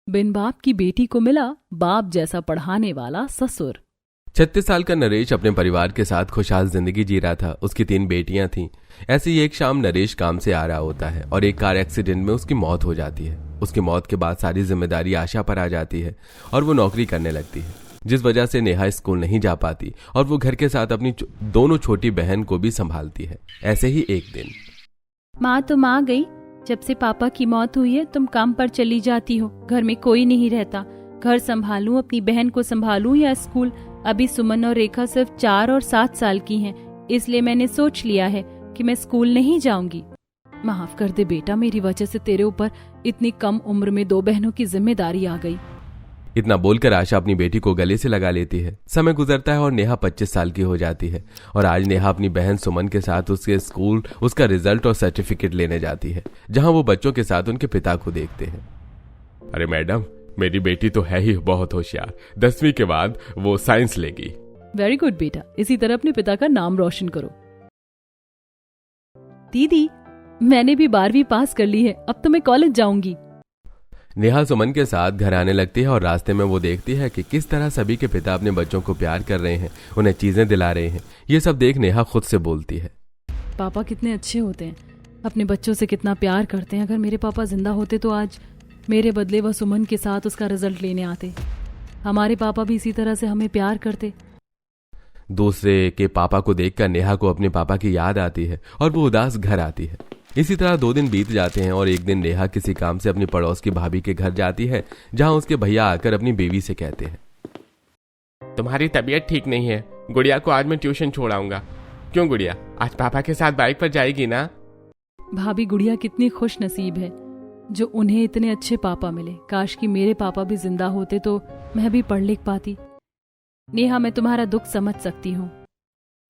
बिन बाप की बेटी को मिला बाप जैसा पढ़ाने वाला ससुर। 36 साल का नरेश अपने परिवार के साथ खुशहाल जिंदगी जी रहा था। उसकी 3 बेटियां थीं। ऐसे ही एक शाम नरेश काम से आ रहा होता है और एक कार एक्सीडेंट में उसकी मौत हो जाती है। उसकी मौत के बाद सारी जिम्मेदारी आशा पर आ जाती है और वो नौकरी करने लगती है, जिस वजह से नेहा स्कूल नहीं जा पाती और वो घर के साथ अपनी दोनों छोटी बहन को भी संभालती है। ऐसे ही एक दिन, माँ तुम आ गई। जब से पापा की मौत हुई है तुम काम पर चली जाती हो, घर में कोई नहीं रहता। घर संभालूं, अपनी बहन को संभालूं या स्कूल? अभी सुमन और रेखा सिर्फ 4 और 7 साल की हैं, इसलिए मैंने सोच लिया है कि मैं स्कूल नहीं जाऊंगी। माफ कर दे बेटा, मेरी वजह से तेरे ऊपर इतनी कम उम्र में 2 बहनों की जिम्मेदारी आ गई। इतना बोलकर आशा अपनी बेटी को गले से लगा लेती है। समय गुजरता है और नेहा 25 साल की हो जाती है और आज नेहा अपनी बहन सुमन के साथ उसके स्कूल उसका रिजल्ट और सर्टिफिकेट लेने जाती है, जहां वो बच्चों के साथ उनके पिता को देखते हैं। अरे मैडम, मेरी बेटी तो है ही बहुत होशियार। 10वीं के बाद वो साइंस लेगी। वेरी गुड बेटा, इसी तरह अपने पिता का नाम रोशन करो। दीदी, मैंने भी 12वीं पास कर ली है, अब तो मैं कॉलेज जाऊंगी। नेहा सुमन के साथ घर आने लगती है और रास्ते में वो देखती है कि किस तरह सभी के पिता अपने बच्चों को प्यार कर रहे हैं, उन्हें चीजें दिला रहे हैं। ये सब देख नेहा खुद से बोलती है, पापा कितने अच्छे होते हैं, अपने बच्चों से कितना प्यार करते हैं। अगर मेरे पापा जिंदा होते तो आज मेरे बदले वह सुमन के साथ उसका रिजल्ट लेने आते। हमारे पापा भी इसी तरह से हमें प्यार करते। दूसरे के पापा को देखकर नेहा को अपने पापा की याद आती है और वो उदास घर आती है। इसी तरह 2 दिन बीत जाते हैं और एक दिन नेहा किसी काम से अपनी पड़ोस की भाभी के घर जाती है, जहां उसके भैया आकर अपनी बीवी से कहते हैं, तुम्हारी तबीयत ठीक नहीं है, गुड़िया को आज मैं ट्यूशन छोड़ाऊंगा। क्यों गुड़िया, आज पापा के साथ बाइक पर जाएगी ना? भाभी, गुड़िया कितनी खुश नसीब है जो उन्हें इतने अच्छे पापा मिले। काश कि मेरे पापा भी जिंदा होते तो मैं भी पढ़ लिख पाती। नेहा, मैं तुम्हारा दुख समझ सकती हूँ।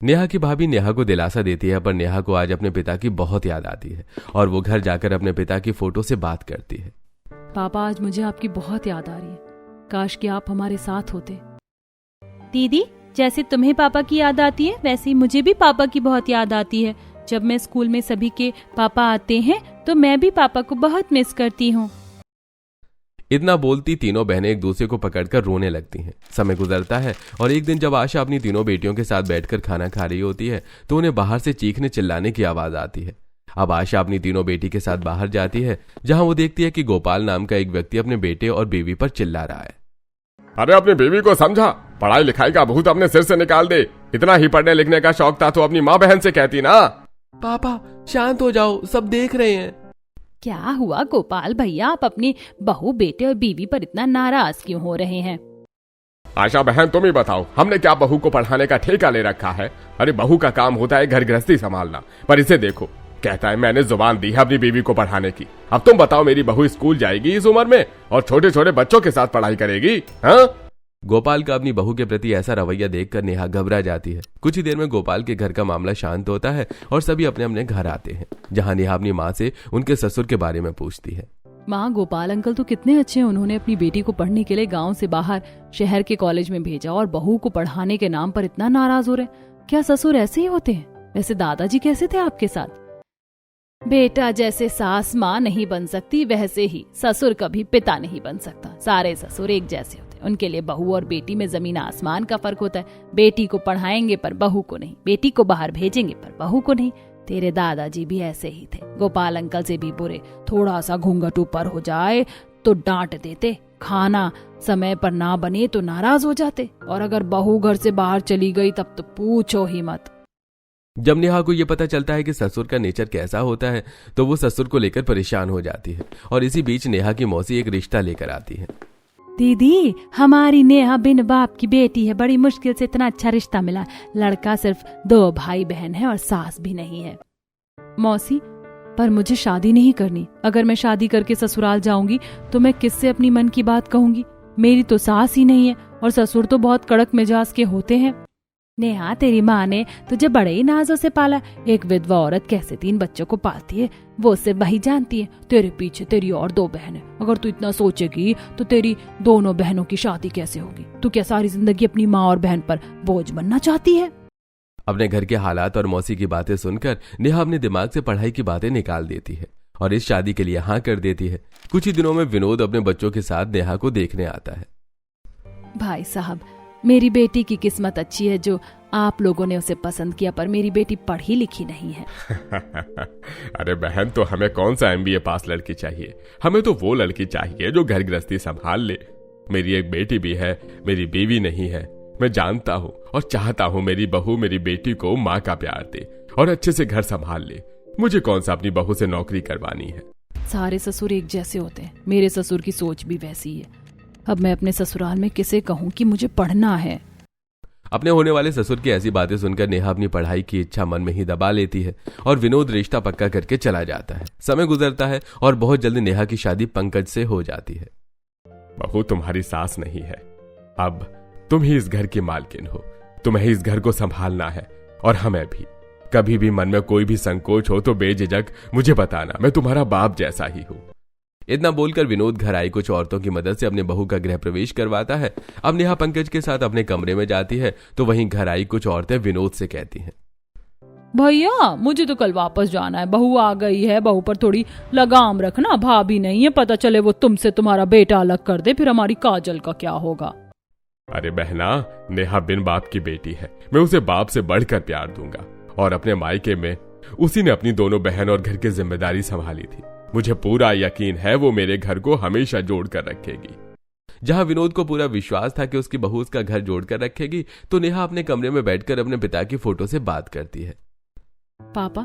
नेहा की भाभी नेहा को दिलासा देती है, पर नेहा को आज अपने पिता की बहुत याद आती है और वो घर जाकर अपने पिता की फोटो से बात करती है। पापा, आज मुझे आपकी बहुत याद आ रही है, काश कि आप हमारे साथ होते। दीदी, जैसे तुम्हें पापा की याद आती है वैसे ही मुझे भी पापा की बहुत याद आती है। जब मैं स्कूल में सभी के पापा आते हैं तो मैं भी पापा को बहुत मिस करती हूँ। इतना बोलती तीनों बहनें एक दूसरे को पकड़कर रोने लगती हैं। समय गुजरता है और एक दिन जब आशा अपनी तीनों बेटियों के साथ बैठकर खाना खा रही होती है तो उन्हें बाहर से चीखने चिल्लाने की आवाज आती है। अब आशा अपनी तीनों बेटी के साथ बाहर जाती है, जहां वो देखती है कि गोपाल नाम का एक व्यक्ति अपने बेटे और बीवी पर चिल्ला रहा है। अरे अपनी बीवी को समझा, पढ़ाई लिखाई का भूत अपने सिर से निकाल दे। इतना ही पढ़ने लिखने का शौक था तो अपनी माँ बहन से कहती ना। पापा शांत हो जाओ, सब देख रहे हैं। क्या हुआ गोपाल भैया, आप अपनी बहू, बेटे और बीवी पर इतना नाराज क्यों हो रहे हैं? आशा बहन, तुम ही बताओ, हमने क्या बहू को पढ़ाने का ठेका ले रखा है? अरे बहू का काम होता है घर गृहस्थी संभालना, पर इसे देखो, कहता है मैंने जुबान दी है अपनी बीवी को पढ़ाने की। अब तुम बताओ, मेरी बहू स्कूल जाएगी इस उम्र में और छोटे छोटे बच्चों के साथ पढ़ाई करेगी? हाँ? गोपाल का अपनी बहू के प्रति ऐसा रवैया देखकर नेहा घबरा जाती है। कुछ ही देर में गोपाल के घर का मामला शांत होता है और सभी अपने अपने घर आते हैं, जहां नेहा अपनी माँ से उनके ससुर के बारे में पूछती है। माँ, गोपाल अंकल तो कितने अच्छे हैं, उन्होंने अपनी बेटी को पढ़ने के लिए गांव से बाहर शहर के कॉलेज में भेजा और बहू को पढ़ाने के नाम पर इतना नाराज हो रहे। क्या ससुर ऐसे ही होते हैं? वैसे दादाजी कैसे थे आपके साथ? बेटा, जैसे सास माँ नहीं बन सकती वैसे ही ससुर कभी पिता नहीं बन सकता। सारे ससुर एक जैसे होते हैं, उनके लिए बहू और बेटी में जमीन आसमान का फर्क होता है। बेटी को पढ़ाएंगे पर बहू को नहीं, बेटी को बाहर भेजेंगे पर बहू को नहीं। तेरे दादाजी भी ऐसे ही थे, गोपाल अंकल से भी बुरे। थोड़ा सा घूंघट ऊपर हो जाए तो डांट देते, खाना समय पर ना बने तो नाराज हो जाते, और अगर बहू घर से बाहर चली गई तब तो पूछो ही मत। जब नेहा को यह पता चलता है कि ससुर का नेचर कैसा होता है तो वो ससुर को लेकर परेशान हो जाती है और इसी बीच नेहा की मौसी एक रिश्ता लेकर आती है। दीदी, हमारी नेहा बिन बाप की बेटी है, बड़ी मुश्किल से इतना अच्छा रिश्ता मिला। लड़का सिर्फ 2 भाई बहन है और सास भी नहीं है। मौसी, पर मुझे शादी नहीं करनी। अगर मैं शादी करके ससुराल जाऊंगी तो मैं किससे अपनी मन की बात कहूंगी? मेरी तो सास ही नहीं है और ससुर तो बहुत कड़क मिजाज के होते हैं। नेहा, तेरी माँ ने तुझे बड़े ही नाजों से पाला। एक विधवा औरत कैसे 3 बच्चों को पालती है वो सिर्फ वही जानती है। तेरे पीछे तेरी और 2 बहनें। अगर तू इतना सोचेगी तो तेरी दोनों बहनों की शादी कैसे होगी? तू क्या सारी जिंदगी अपनी माँ और बहन पर बोझ बनना चाहती है? अपने घर के हालात और मौसी की बातें सुनकर नेहा अपने दिमाग से पढ़ाई की बातें निकाल देती है और इस शादी के लिए हाँ कर देती है। कुछ ही दिनों में विनोद अपने बच्चों के साथ नेहा को देखने आता है। भाई साहब, मेरी बेटी की किस्मत अच्छी है जो आप लोगों ने उसे पसंद किया, पर मेरी बेटी पढ़ी लिखी नहीं है। अरे बहन, तो हमें कौन सा MBA पास लड़की चाहिए? हमें तो वो लड़की चाहिए जो घर गृहस्थी संभाल ले। मेरी एक बेटी भी है, मेरी बीवी नहीं है। मैं जानता हूँ और चाहता हूँ मेरी बहू मेरी बेटी को माँ का प्यार दे और अच्छे से घर संभाल ले। मुझे कौन सा अपनी बहू से नौकरी करवानी है? सारे ससुर एक जैसे होते हैं, मेरे ससुर की सोच भी वैसी है। अब मैं अपने ससुराल में किसे कहूँ कि मुझे पढ़ना है? अपने होने वाले ससुर की ऐसी बातें सुनकर नेहा अपनी पढ़ाई की इच्छा मन में ही दबा लेती है और विनोद रिश्ता पक्का करके चला जाता है। समय गुजरता है और बहुत जल्दी नेहा की शादी पंकज से हो जाती है। बहू तुम्हारी सास नहीं है, अब तुम ही इस घर की मालकिन हो। तुम्हें इस घर को संभालना है और हमें भी। कभी भी मन में कोई भी संकोच हो तो बेझिझक मुझे बताना, मैं तुम्हारा बाप जैसा ही हूँ। इतना बोलकर विनोद घर आई कुछ औरतों की मदद से अपने बहू का गृह प्रवेश करवाता है। अब नेहा पंकज के साथ अपने कमरे में जाती है तो वहीं घर आई कुछ औरतें विनोद से कहती हैं, भैया मुझे तो कल वापस जाना है, बहू आ गई है, बहू पर थोड़ी लगाम रखना, भाभी नहीं है, पता चले वो तुमसे तुम्हारा बेटा अलग कर दे, फिर हमारी काजल का क्या होगा? अरे बहना, नेहा बिन बाप की बेटी है, मैं उसे बाप से बढ़कर प्यार दूंगा। और अपने मायके में उसी ने अपनी दोनों बहन और घर की जिम्मेदारी संभाली थी। मुझे पूरा यकीन है वो मेरे घर को हमेशा जोड़ कर रखेगी। जहां विनोद को पूरा विश्वास था कि उसकी बहू उसका घर जोड़कर रखेगी, तो नेहा अपने कमरे में बैठकर अपने पिता की फोटो से बात करती है। पापा,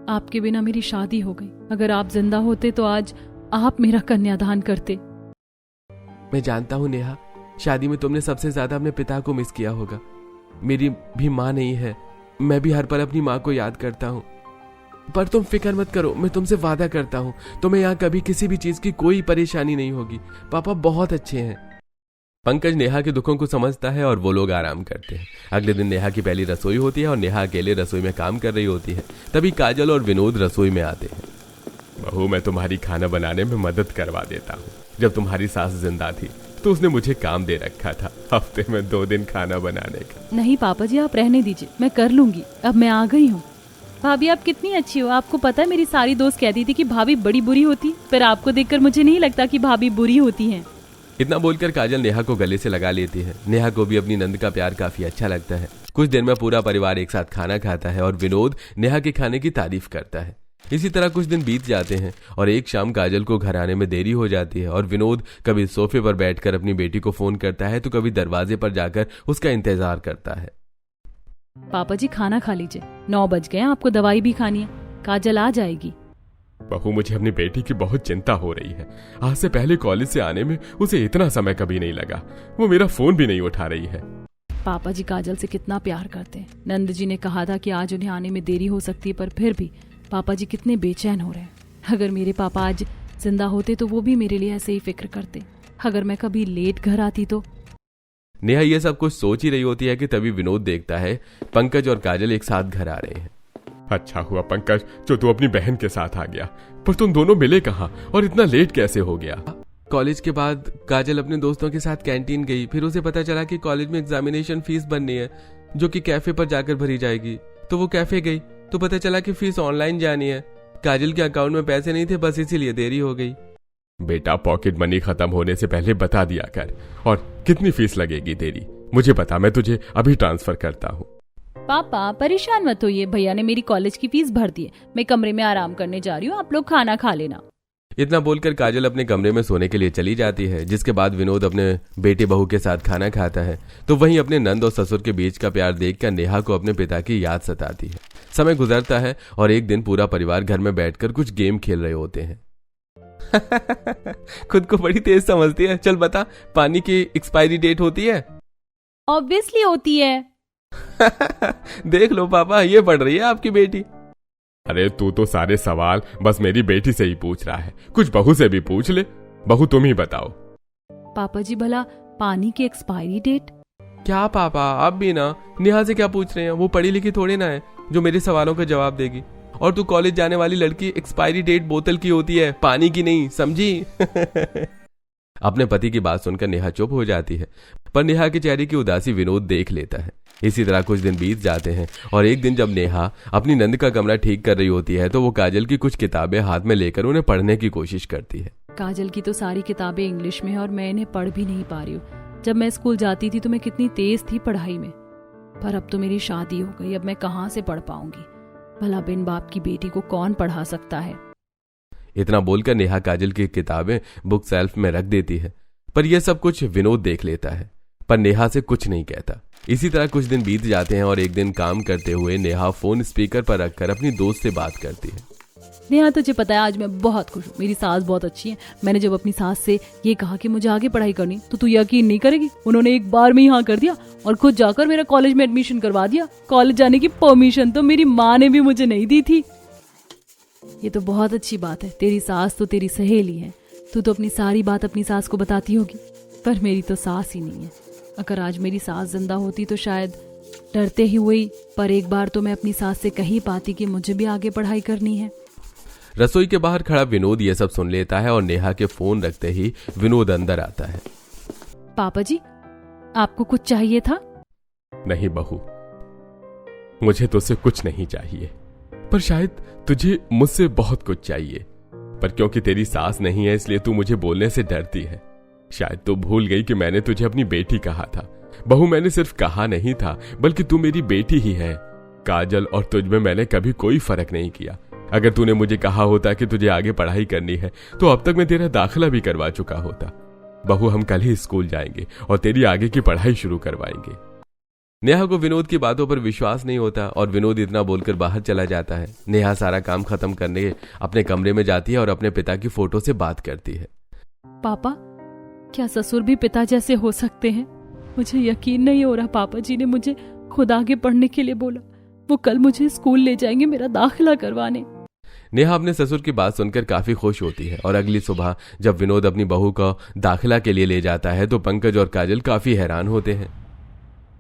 आपके बिना मेरी शादी हो गई। अगर आप जिंदा होते तो आज आप मेरा कन्यादान करते। मैं जानता हूँ नेहा, शादी में तुमने सबसे ज्यादा अपने पिता को मिस किया होगा। मेरी भी माँ नहीं है, मैं भी हर पल अपनी माँ को याद करता हूँ। पर तुम फिक्र मत करो, मैं तुमसे वादा करता हूँ तुम्हें यहाँ कभी किसी भी चीज की कोई परेशानी नहीं होगी। पापा बहुत अच्छे हैं। पंकज नेहा के दुखों को समझता है और वो लोग आराम करते हैं। अगले दिन नेहा की पहली रसोई होती है और नेहा अकेले रसोई में काम कर रही होती है। तभी काजल और विनोद रसोई में आते हैं। बहू, मैं तुम्हारी खाना बनाने में मदद करवा देता हूँ। जब तुम्हारी सास जिंदा थी तो उसने मुझे काम दे रखा था, हफ्ते में 2 दिन खाना बनाने का। नहीं पापा जी, आप रहने दीजिए, मैं कर लूंगी। अब मैं आ गई हूँ। भाभी आप कितनी अच्छी हो। आपको पता है मेरी सारी दोस्त कहती थी कि भाभी बड़ी बुरी होती, पर आपको देखकर मुझे नहीं लगता कि भाभी बुरी होती हैं। इतना बोलकर काजल नेहा को गले से लगा लेती है। नेहा को भी अपनी नंद का प्यार काफी अच्छा लगता है। कुछ देर में पूरा परिवार एक साथ खाना खाता है और विनोद नेहा के खाने की तारीफ करता है। इसी तरह कुछ दिन बीत जाते हैं और एक शाम काजल को घर आने में देरी हो जाती है और विनोद कभी सोफे पर बैठकर अपनी बेटी को फोन करता है तो कभी दरवाजे पर जाकर उसका इंतजार करता है। पापा जी खाना खा लीजिए, 9 बज गए, आपको दवाई भी खानी है, काजल आ जाएगी। बहू, मुझे अपनी बेटी की बहुत चिंता हो रही है। आज से पहले कॉलेज से आने में उसे इतना समय कभी नहीं लगा। वो मेरा फोन भी नहीं उठा रही है। पापा जी काजल से कितना प्यार करते हैं। नंद जी ने कहा था कि आज उन्हें आने में देरी हो सकती है, पर फिर भी पापा जी कितने बेचैन हो रहे हैं। अगर मेरे पापा आज जिंदा होते तो वो भी मेरे लिए ऐसे ही फिक्र करते। अगर मैं कभी लेट घर आती तो। नेहा ये सब कुछ सोच ही रही होती है कि तभी विनोद देखता है पंकज और काजल एक साथ घर आ रहे हैं। अच्छा हुआ पंकज जो तू अपनी बहन के साथ आ गया, पर तुम दोनों मिले कहाँ और इतना लेट कैसे हो गया? कॉलेज के बाद काजल अपने दोस्तों के साथ कैंटीन गई, फिर उसे पता चला कि कॉलेज में एग्जामिनेशन फीस भरनी है जो कि कैफे पर जाकर भरी जाएगी। तो वो कैफे गई तो पता चला कि फीस ऑनलाइन जानी है। काजल के अकाउंट में पैसे नहीं थे, बस इसीलिए देरी हो गई। बेटा, पॉकेट मनी खत्म होने से पहले बता दिया कर। और कितनी फीस लगेगी तेरी मुझे बता, मैं तुझे अभी ट्रांसफर करता हूँ। पापा परेशान मत होइए, भैया ने मेरी कॉलेज की फीस भर दी है। मैं कमरे में आराम करने जा रही हूँ, आप लोग खाना खा लेना। इतना बोलकर काजल अपने कमरे में सोने के लिए चली जाती है, जिसके बाद विनोद अपने बेटे बहू के साथ खाना खाता है। तो वहीं अपने नंद और ससुर के बीच का प्यार देखकर नेहा को अपने पिता की याद सताती है। समय गुजरता है और एक दिन पूरा परिवार घर में बैठकर कुछ गेम खेल रहे होते हैं। खुद को बड़ी तेज समझती है। चल बता, पानी की एक्सपायरी डेट होती है? ऑब्वियसली होती है। देख लो पापा, ये पढ़ रही है आपकी बेटी। अरे तू तो सारे सवाल बस मेरी बेटी से ही पूछ रहा है, कुछ बहू से भी पूछ ले। बहू तुम ही बताओ। पापा जी भला पानी की एक्सपायरी डेट? क्या पापा, आप भी ना नेहा से क्या पूछ रहे हैं? वो पढ़ी लिखी थोड़ी ना है जो मेरे सवालों का जवाब देगी। और तू कॉलेज जाने वाली लड़की, एक्सपायरी डेट बोतल की होती है, पानी की नहीं, समझी? अपने पति की बात सुनकर नेहा चुप हो जाती है, पर नेहा के चेहरे की उदासी विनोद देख लेता है। इसी तरह कुछ दिन बीत जाते हैं और एक दिन जब नेहा अपनी नंद का कमरा ठीक कर रही होती है तो वो काजल की कुछ किताबें हाथ में लेकर उन्हें पढ़ने की कोशिश करती है। काजल की तो सारी किताबें इंग्लिश में है और मैं इन्हें पढ़ भी नहीं पा रही हूँ। जब मैं स्कूल जाती थी तो मैं कितनी तेज थी पढ़ाई में, पर अब तो मेरी शादी हो गई, अब मैं कहाँ से पढ़ पाऊंगी। भला बिन बाप की बेटी को कौन पढ़ा सकता है। इतना बोलकर नेहा काजल की किताबें बुक सेल्फ में रख देती है, पर यह सब कुछ विनोद देख लेता है, पर नेहा से कुछ नहीं कहता। इसी तरह कुछ दिन बीत जाते हैं और एक दिन काम करते हुए नेहा फोन स्पीकर पर रखकर अपनी दोस्त से बात करती है। नेहा, तुझे पता है आज मैं बहुत खुश हूँ, मेरी सास बहुत अच्छी है। मैंने जब अपनी सास से ये कहा कि मुझे आगे पढ़ाई करनी तो तू यकीन नहीं करेगी, उन्होंने एक बार में ही हाँ कर दिया और खुद जाकर मेरा कॉलेज में एडमिशन करवा दिया। कॉलेज जाने की परमिशन तो मेरी माँ ने भी मुझे नहीं दी थी। ये तो बहुत अच्छी बात है, तेरी सास तो तेरी सहेली है, तू तो अपनी सारी बात अपनी सास को बताती होगी, पर मेरी तो सास ही नहीं है। अगर आज मेरी सास जिंदा होती तो शायद डरते ही हुई, पर एक बार तो मैं अपनी सास से कही पाती कि मुझे भी आगे पढ़ाई करनी है। रसोई के बाहर खड़ा विनोद ये सब सुन लेता है और नेहा के फोन रखते ही विनोद अंदर आता है। पापा जी, आपको कुछ चाहिए था? नहीं बहू, मुझे तुझसे कुछ नहीं चाहिए, पर शायद तुझे मुझसे बहुत कुछ चाहिए, पर क्योंकि तेरी सास नहीं है इसलिए तू मुझे बोलने से डरती है। शायद तू भूल गई कि मैंने तुझे अपनी बेटी कहा था। बहू, मैंने सिर्फ कहा नहीं था, बल्कि तू मेरी बेटी ही है। काजल और तुझ में मैंने कभी कोई फर्क नहीं किया। अगर तूने मुझे कहा होता कि तुझे आगे पढ़ाई करनी है तो अब तक मैं तेरा दाखिला भी करवा चुका होता। बहू, हम कल ही स्कूल जाएंगे और तेरी आगे की पढ़ाई शुरू करवाएंगे। नेहा को विनोद की बातों पर विश्वास नहीं होता और विनोद इतना बोलकर बाहर चला जाता है। नेहा सारा काम खत्म करने अपने कमरे में जाती है और अपने पिता की फोटो से बात करती है। पापा, क्या ससुर भी पिता जैसे हो सकते हैं? मुझे यकीन नहीं हो रहा। पापा जी ने मुझे खुद आगे पढ़ने के लिए बोला, वो कल मुझे स्कूल ले जाएंगे मेरा दाखिला करवाने। नेहा अपने ससुर की बात सुनकर काफी खुश होती है और अगली सुबह जब विनोद अपनी बहू को दाखिला के लिए ले जाता है तो पंकज और काजल काफी हैरान होते हैं।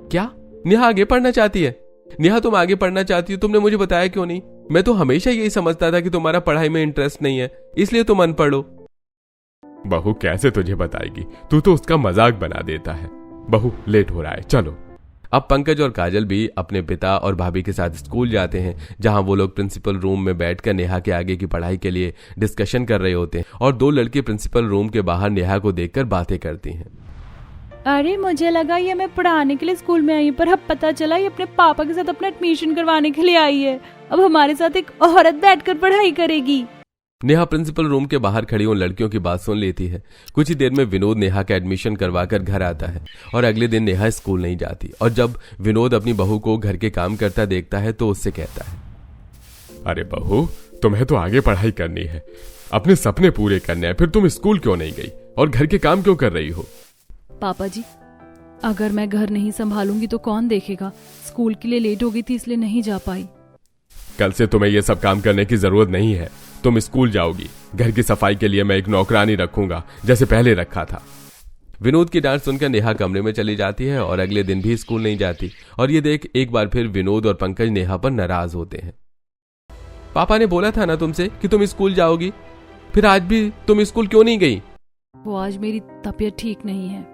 क्या नेहा आगे पढ़ना चाहती है? नेहा, तुम आगे पढ़ना चाहती हो, तुमने मुझे बताया क्यों नहीं? मैं तो हमेशा यही समझता था कि तुम्हारा पढ़ाई में इंटरेस्ट नहीं है, इसलिए तुम अनपढ़ हो। बहू कैसे तुझे बताएगी, तू तो उसका मजाक बना देता है। बहू, लेट हो रहा है, चलो। अब पंकज और काजल भी अपने पिता और भाभी के साथ स्कूल जाते हैं, जहां वो लोग प्रिंसिपल रूम में बैठकर नेहा के आगे की पढ़ाई के लिए डिस्कशन कर रहे होते हैं और दो लड़के प्रिंसिपल रूम के बाहर नेहा को देखकर बातें करती हैं। अरे, मुझे लगा ये मैं पढ़ाने के लिए स्कूल में आई हूँ, पर अब पता चला ये अपने पापा के साथ अपना एडमिशन करवाने के लिए आई है। अब हमारे साथ एक औरत बैठकर पढ़ाई करेगी। नेहा प्रिंसिपल रूम के बाहर खड़ी उन लड़कियों की बात सुन लेती है। कुछ ही देर में विनोद नेहा का एडमिशन करवाकर घर आता है और अगले दिन नेहा स्कूल नहीं जाती और जब विनोद अपनी बहू को घर के काम करता देखता है तो उससे कहता है, अरे बहू, तुम्हें तो आगे पढ़ाई करनी है, अपने सपने पूरे करने हैं, फिर तुम स्कूल क्यों नहीं गई और घर के काम क्यों कर रही हो? पापा जी, अगर मैं घर नहीं संभालूंगी तो कौन देखेगा? स्कूल के लिए लेट हो गई थी इसलिए नहीं जा पाई। कल से तुम्हें यह सब काम करने की जरूरत नहीं है, तुम स्कूल जाओगी। घर की सफाई के लिए मैं एक नौकरानी रखूंगा जैसे पहले रखा था। विनोद की डांट सुनकर नेहा कमरे में चली जाती है और अगले दिन भी स्कूल नहीं जाती और ये देख एक बार फिर विनोद और पंकज नेहा पर नाराज होते हैं। पापा ने बोला था ना तुमसे कि तुम स्कूल जाओगी, फिर आज भी तुम स्कूल क्यों नहीं गई? वो आज मेरी तबीयत ठीक नहीं है।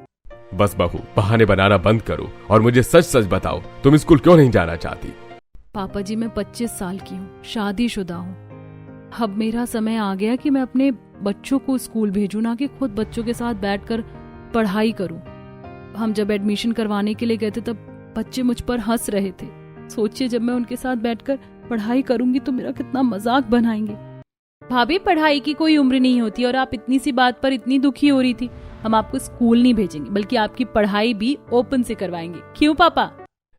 बस बहू, बहाने बनाना बंद करो और मुझे सच सच बताओ, तुम स्कूल क्यों नहीं जाना चाहती? पापा जी, मैं 25 साल की हूँ, शादीशुदा हूँ। अब मेरा समय आ गया कि मैं अपने बच्चों को स्कूल भेजूं, ना कि खुद बच्चों के साथ बैठकर पढ़ाई करूं। हम जब एडमिशन करवाने के लिए गए थे तब बच्चे मुझ पर हंस रहे थे। सोचिए जब मैं उनके साथ बैठकर पढ़ाई करूंगी तो मेरा कितना मजाक बनाएंगे। भाभी, पढ़ाई की कोई उम्र नहीं होती और आप इतनी सी बात पर इतनी दुखी हो रही थी। हम आपको स्कूल नहीं भेजेंगे बल्कि आपकी पढ़ाई भी ओपन से करवाएंगे। क्यों पापा?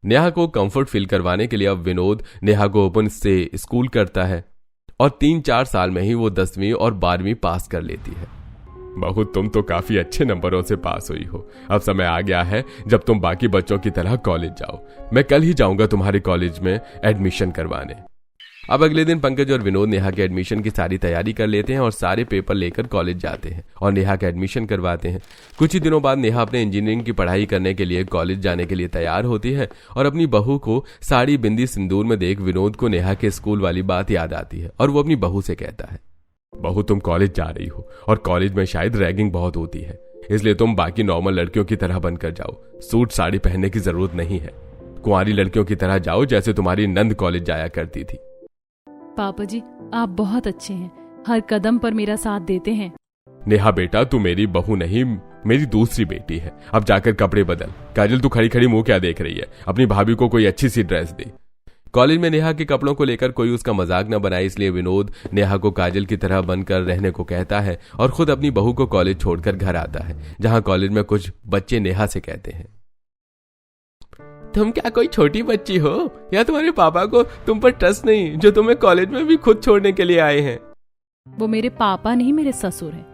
नेहा को कंफर्ट फील करवाने के लिए अब विनोद नेहा को ओपन से स्कूल करता है और 3-4 साल में ही वो 10वीं और 12वीं पास कर लेती है। बहू, तुम तो काफी अच्छे नंबरों से पास हुई हो। अब समय आ गया है जब तुम बाकी बच्चों की तरह कॉलेज जाओ। मैं कल ही जाऊंगा तुम्हारे कॉलेज में एडमिशन करवाने। अब अगले दिन पंकज और विनोद नेहा के एडमिशन की सारी तैयारी कर लेते हैं और सारे पेपर लेकर कॉलेज जाते हैं और नेहा का एडमिशन करवाते हैं। कुछ ही दिनों बाद नेहा अपने इंजीनियरिंग की पढ़ाई करने के लिए कॉलेज जाने के लिए तैयार होती है और अपनी बहू को साड़ी बिंदी सिंदूर में देख विनोद को नेहा के स्कूल वाली बात याद आती है और वो अपनी बहू से कहता है, बहू, तुम कॉलेज जा रही हो और कॉलेज में शायद रैगिंग बहुत होती है, इसलिए तुम बाकी नॉर्मल लड़कियों की तरह बनकर जाओ। सूट साड़ी पहनने की जरूरत नहीं है। कुंवारी लड़कियों की तरह जाओ जैसे तुम्हारी नंद कॉलेज जाया करती थी। पापा जी आप बहुत अच्छे हैं, हर कदम पर मेरा साथ देते हैं। नेहा बेटा, तू मेरी बहू नहीं, मेरी दूसरी बेटी है। अब जाकर कपड़े बदल। काजल, तू खड़ी खड़ी मुंह क्या देख रही है? अपनी भाभी को कोई अच्छी सी ड्रेस दे। कॉलेज में नेहा के कपड़ों को लेकर कोई उसका मजाक न बनाए, इसलिए विनोद नेहा को काजल की तरह बनकर रहने को कहता है और खुद अपनी बहू को कॉलेज छोड़कर घर आता है, जहां कॉलेज में कुछ बच्चे नेहा से कहते हैं, तुम क्या कोई छोटी बच्ची हो या तुम्हारे पापा को तुम पर ट्रस्ट नहीं जो तुम्हें कॉलेज में भी खुद छोड़ने के लिए आए हैं? वो मेरे पापा नहीं, मेरे ससुर हैं,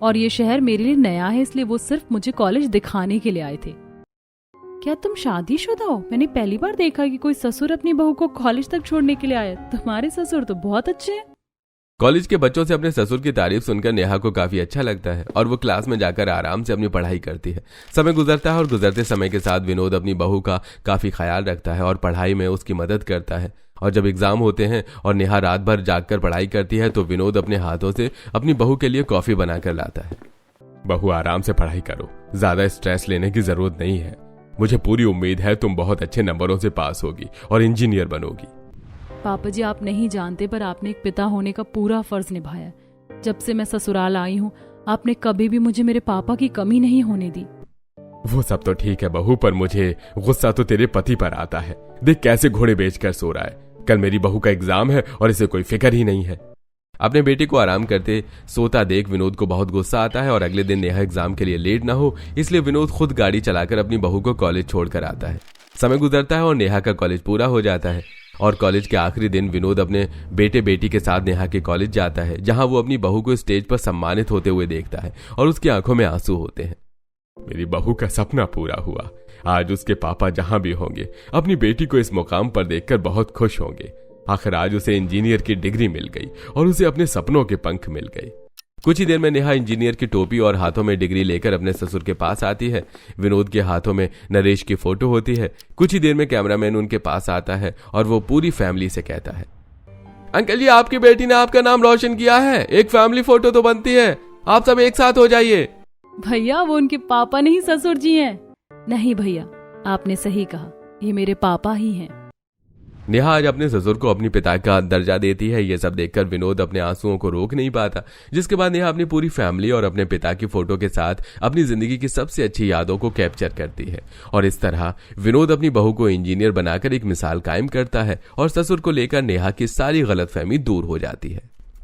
और ये शहर मेरे लिए नया है, इसलिए वो सिर्फ मुझे कॉलेज दिखाने के लिए आए थे। क्या तुम शादीशुदा हो? मैंने पहली बार देखा कि कोई ससुर अपनी बहू को कॉलेज तक छोड़ने के लिए आए। तुम्हारे ससुर तो बहुत अच्छे हैं। कॉलेज के बच्चों से अपने ससुर की तारीफ सुनकर नेहा को काफी अच्छा लगता है और वो क्लास में जाकर आराम से अपनी पढ़ाई करती है। समय गुजरता है और गुजरते समय के साथ विनोद अपनी बहू का काफी ख्याल रखता है और पढ़ाई में उसकी मदद करता है। और जब एग्जाम होते हैं और नेहा रात भर जागकर पढ़ाई करती है तो विनोद अपने हाथों से अपनी बहू के लिए कॉफी बनाकर लाता है। बहू, आराम से पढ़ाई करो, ज्यादा स्ट्रेस लेने की जरूरत नहीं है। मुझे पूरी उम्मीद है तुम बहुत अच्छे नंबरों से पास होगी और इंजीनियर बनोगी। पापा जी आप नहीं जानते, पर आपने एक पिता होने का पूरा फर्ज निभाया। जब से मैं ससुराल आई हूँ आपने कभी भी मुझे मेरे पापा की कमी नहीं होने दी। वो सब तो ठीक है बहू, पर मुझे गुस्सा तो तेरे पति पर आता है। देख कैसे घोड़े बेचकर सो रहा है। कल मेरी बहू का एग्जाम है और इसे कोई फिक्र ही नहीं है। अपने बेटे को आराम करते सोता देख विनोद को बहुत गुस्सा आता है और अगले दिन नेहा एग्जाम के लिए लेट ना हो इसलिए विनोद खुद गाड़ी चलाकर अपनी बहू को कॉलेज छोड़कर आता है। समय गुजरता है और नेहा का कॉलेज पूरा हो जाता है और कॉलेज के आखिरी दिन विनोद अपने बेटे बेटी के साथ नेहा के कॉलेज जाता है, जहां वो अपनी बहू को स्टेज पर सम्मानित होते हुए देखता है और उसकी आंखों में आंसू होते हैं। मेरी बहू का सपना पूरा हुआ। आज उसके पापा जहां भी होंगे अपनी बेटी को इस मुकाम पर देखकर बहुत खुश होंगे। आखिर आज उसे इंजीनियर की डिग्री मिल गई और उसे अपने सपनों के पंख मिल गए। कुछ ही देर में नेहा इंजीनियर की टोपी और हाथों में डिग्री लेकर अपने ससुर के पास आती है। विनोद के हाथों में नरेश की फोटो होती है। कुछ ही देर में कैमरामैन उनके पास आता है और वो पूरी फैमिली से कहता है, अंकल जी आपकी बेटी ने आपका नाम रोशन किया है, एक फैमिली फोटो तो बनती है, आप सब एक साथ हो जाइए। भैया वो उनके पापा नहीं ससुर जी हैं। नहीं भैया आपने सही कहा, ये मेरे पापा ही हैं। नेहा आज अपने ससुर को अपनी पिता का दर्जा देती है। ये सब देखकर विनोद अपने आंसुओं को रोक नहीं पाता, जिसके बाद नेहा अपनी पूरी फैमिली और अपने पिता की फोटो के साथ अपनी जिंदगी की सबसे अच्छी यादों को कैप्चर करती है और इस तरह विनोद अपनी बहू को इंजीनियर बनाकर एक मिसाल कायम करता है और ससुर को लेकर नेहा की सारी गलतफहमी दूर हो जाती है।